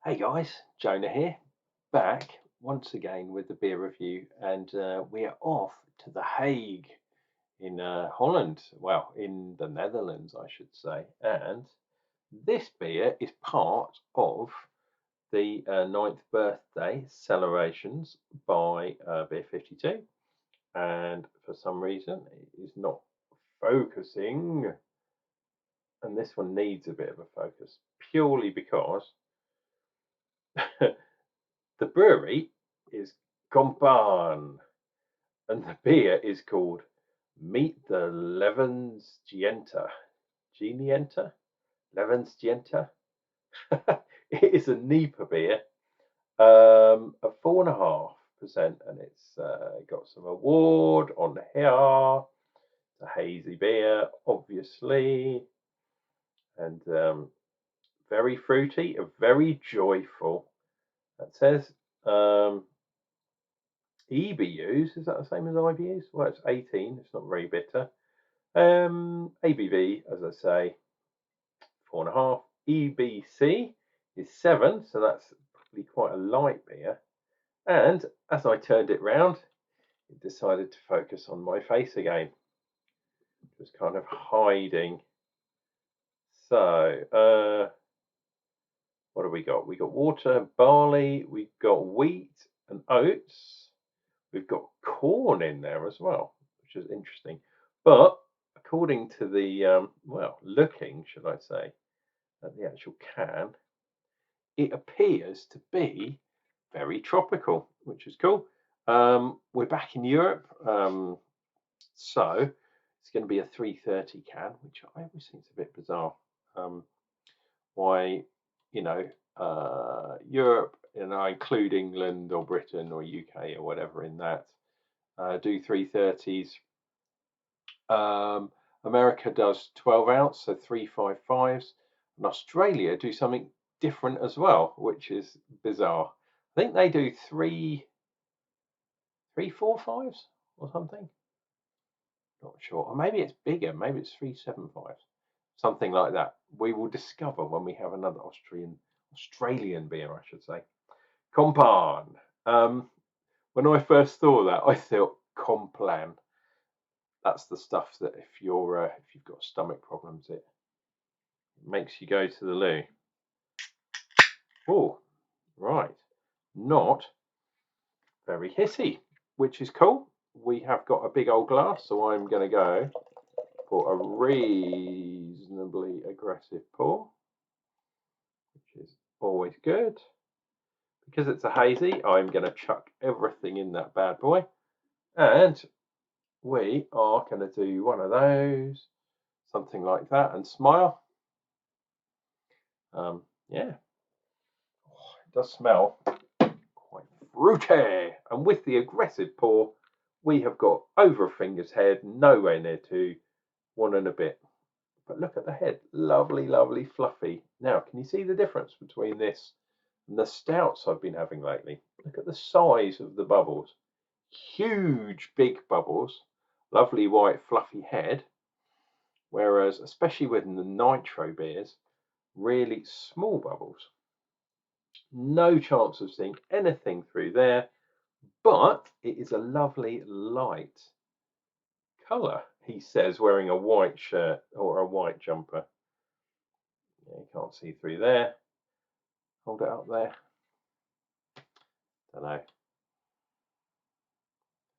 Hey guys, Jonah here, back once again with the beer review, and we are off to The Hague in Holland, well, in the Netherlands, I should say. And this beer is part of the ninth birthday celebrations by Beer 52, and for some reason it is not focusing, and this one needs a bit of a focus purely because the brewery is Kompaan, and the beer is called Meet the Levensgenieter. Genienter? Levensgenieter? It is a NEIPA beer, a 4.5%, and it's got some award on here. It's a hazy beer, obviously, and very fruity, very joyful. That says IBUs, is that the same as IBUs? Well, it's 18, it's not very bitter. ABV, as I say, 4.5. EBC is 7, so that's probably quite a light beer. And as I turned it round, it decided to focus on my face again. It was kind of hiding. So, what have we got? We got water, barley, we've got wheat and oats. We've got corn in there as well, which is interesting. But according to the, well, looking, should I say, at the actual can, it appears to be very tropical, which is cool. We're back in Europe, so it's going to be a 330 can, which I always think is a bit bizarre. Why, Europe, I include England or Britain or UK or whatever in that, do 330s. America does 12 ounce, so 355s, and Australia do something different as well, which is bizarre. I think they do 345s or something. Not sure. Or maybe it's bigger. Maybe it's 375s, something like that. We will discover when we have another Australian beer, I should say. Kompaan. When I first saw that, I thought Komplan. That's the stuff that if you've got stomach problems, it makes you go to the loo. Oh, right. Not very hissy, which is cool. We have got a big old glass, so I'm going to go for a reasonably aggressive pour, which is always good. Because it's a hazy, I'm going to chuck everything in that bad boy. And we are going to do one of those, something like that, and smile. Yeah, it does smell quite fruity. And with the aggressive pour, we have got over a finger's head, nowhere near 2, 1 and a bit. But look at the head, lovely, lovely, fluffy. Now, can you see the difference between this and the stouts I've been having lately? Look at the size of the bubbles. Huge, big bubbles, lovely white, fluffy head. Whereas, especially with the nitro beers, really small bubbles. No chance of seeing anything through there, but it is a lovely light colour, he says, wearing a white shirt or a white jumper. Yeah, you can't see through there. Hold it up there. Don't know.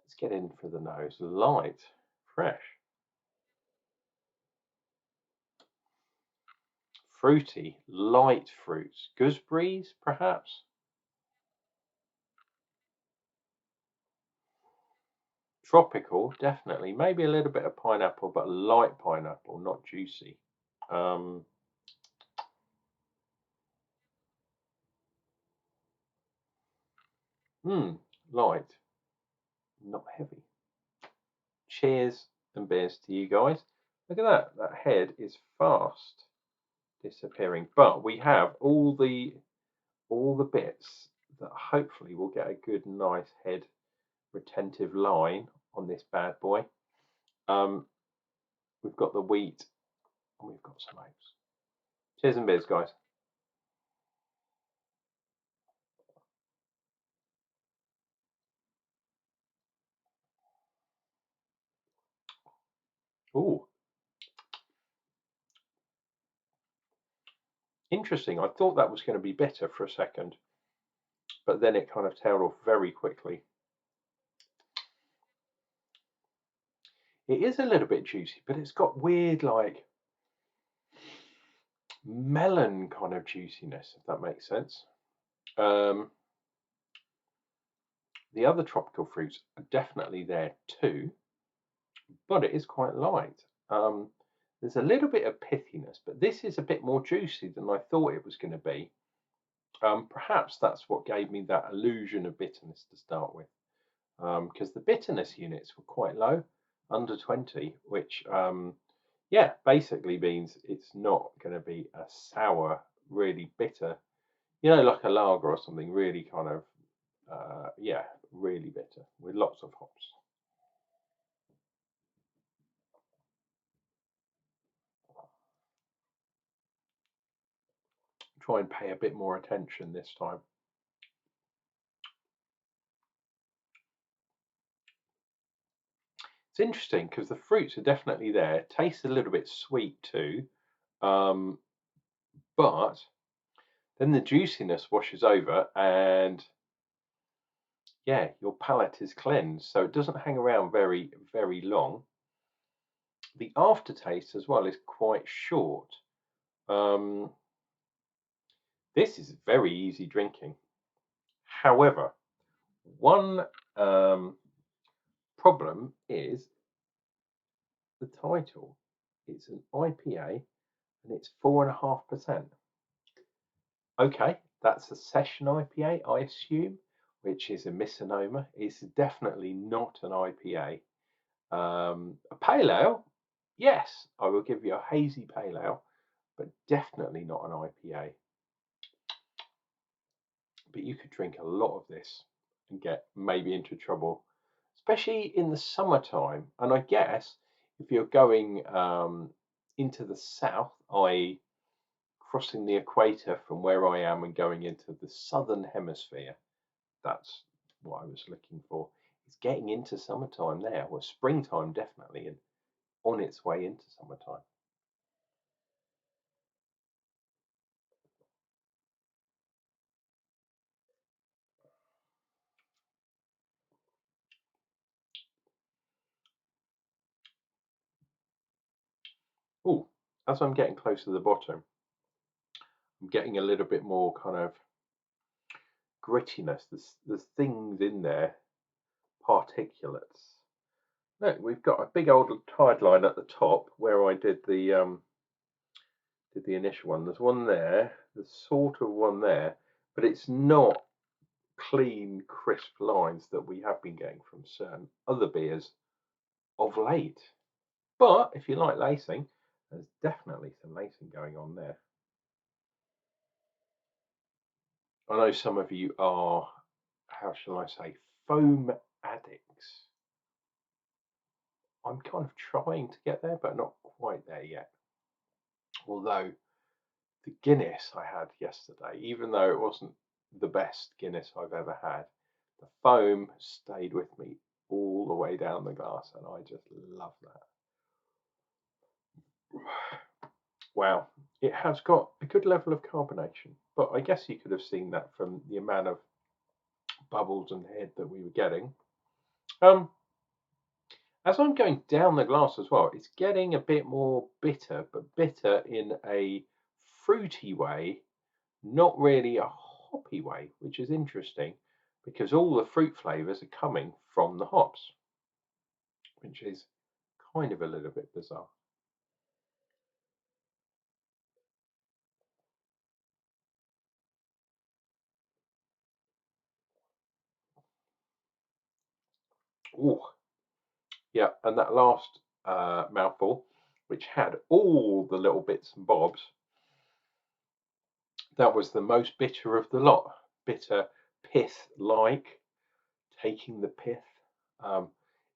Let's get in for the nose. Light, fresh, fruity, light fruits. Gooseberries, perhaps? Tropical, definitely. Maybe a little bit of pineapple, but light pineapple, not juicy. Light, not heavy. Cheers and beers to you guys. Look at that. That head is fast disappearing, but we have all the bits that hopefully will get a good, nice head retentive line on this bad boy. We've got the wheat and we've got some oats. Cheers and beers, guys. Interesting. I thought that was going to be bitter for a second, but then it kind of tailed off very quickly. It is a little bit juicy, but it's got weird, like, melon kind of juiciness, if that makes sense. The other tropical fruits are definitely there too, but it is quite light. There's a little bit of pithiness, but this is a bit more juicy than I thought it was going to be. Perhaps that's what gave me that illusion of bitterness to start with, because the bitterness units were quite low, under 20, which yeah, basically means it's not going to be a sour, really bitter, you know, like a lager or something, really kind of, yeah, really bitter with lots of hops. Try and pay a bit more attention this time. It's interesting because the fruits are definitely there. Tastes a little bit sweet too, but then the juiciness washes over, and yeah, your palate is cleansed, so it doesn't hang around very, very long. The aftertaste as well is quite short. This is very easy drinking. However, one problem is the title. It's an IPA and it's 4.5%. Okay, that's a session IPA, I assume, which is a misnomer. It's definitely not an IPA. A pale ale, yes, I will give you a hazy pale ale, but definitely not an IPA. But you could drink a lot of this and get maybe into trouble, especially in the summertime. And I guess if you're going into the south, i.e., crossing the equator from where I am and going into the southern hemisphere, that's what I was looking for. It's getting into summertime there, well, springtime definitely, and on its way into summertime. Oh, as I'm getting close to the bottom, I'm getting a little bit more kind of grittiness. There's things in there, particulates. Look, we've got a big old tide line at the top where I did the initial one. There's one there. There's sort of one there, but it's not clean, crisp lines that we have been getting from certain other beers of late. But if you like lacing, there's definitely some lacing going on there. I know some of you are, how shall I say, foam addicts. I'm kind of trying to get there, but not quite there yet. Although the Guinness I had yesterday, even though it wasn't the best Guinness I've ever had, the foam stayed with me all the way down the glass, and I just love that. Wow, it has got a good level of carbonation, but I guess you could have seen that from the amount of bubbles and head that we were getting. As I'm going down the glass as well, it's getting a bit more bitter, but bitter in a fruity way, not really a hoppy way, which is interesting because all the fruit flavors are coming from the hops, which is kind of a little bit bizarre. Ooh, yeah, and that last mouthful, which had all the little bits and bobs, that was the most bitter of the lot. Bitter pith like, taking the pith. Um,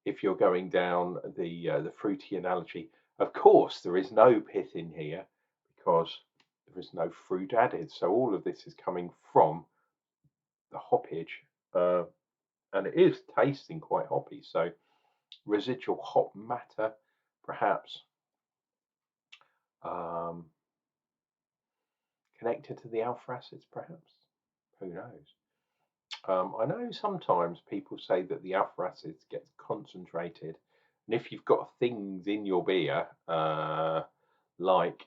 if you're going down the fruity analogy, of course there is no pith in here because there is no fruit added. So all of this is coming from the hoppage, and it is tasting quite hoppy. So residual hop matter, perhaps, can connected to the alpha acids, perhaps? Who knows? I know sometimes people say that the alpha acids get concentrated, and if you've got things in your beer, like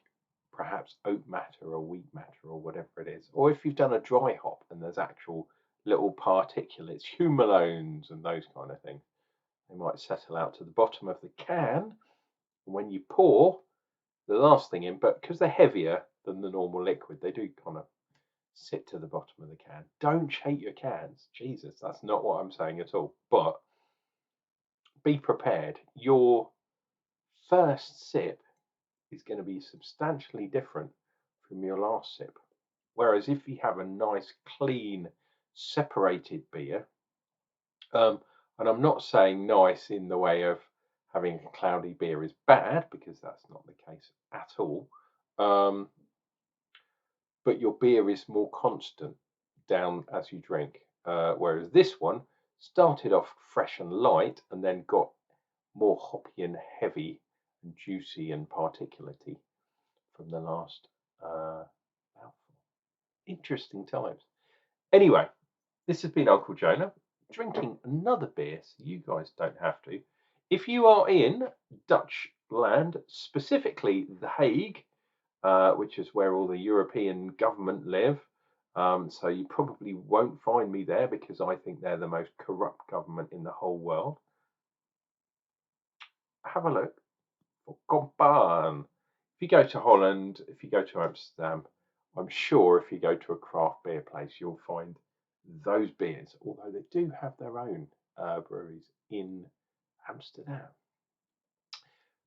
perhaps oat matter or wheat matter or whatever it is, or if you've done a dry hop and there's actual little particulates, humalones and those kind of things, they might settle out to the bottom of the can. And when you pour the last thing in, but because they're heavier than the normal liquid, they do kind of sit to the bottom of the can. Don't shake your cans. Jesus, that's not what I'm saying at all. But be prepared. Your first sip is going to be substantially different from your last sip. Whereas if you have a nice, clean, separated beer, and I'm not saying nice in the way of having a cloudy beer is bad, because that's not the case at all. But your beer is more constant down as you drink. Whereas this one started off fresh and light and then got more hoppy and heavy and juicy and particulatey from the last mouthful. Interesting times. Anyway, this has been Uncle Jonah drinking another beer so you guys don't have to. If you are in Dutch land, specifically The Hague, which is where all the European government live, so you probably won't find me there because I think they're the most corrupt government in the whole world. Have a look for Kompaan. If you go to Holland, if you go to Amsterdam, I'm sure if you go to a craft beer place, you'll find those beers, although they do have their own breweries in Amsterdam.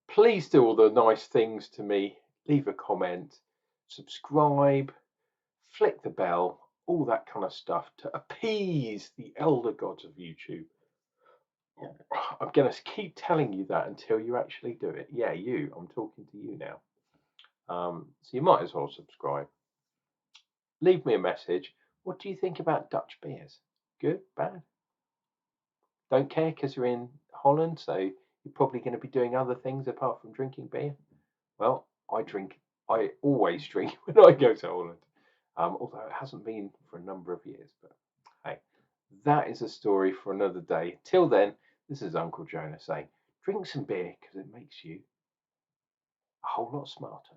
Please do all the nice things to me. Leave a comment, subscribe, flick the bell, all that kind of stuff to appease the elder gods of YouTube. I'm going to keep telling you that until you actually do it. Yeah, you. I'm talking to you now. So you might as well subscribe. Leave me a message. What do you think about Dutch beers? Good? Bad? Don't care because you're in Holland, so you're probably going to be doing other things apart from drinking beer? Well, I always drink when I go to Holland. Although it hasn't been for a number of years. But hey, that is a story for another day. Till then, this is Uncle Jonah saying, drink some beer because it makes you a whole lot smarter.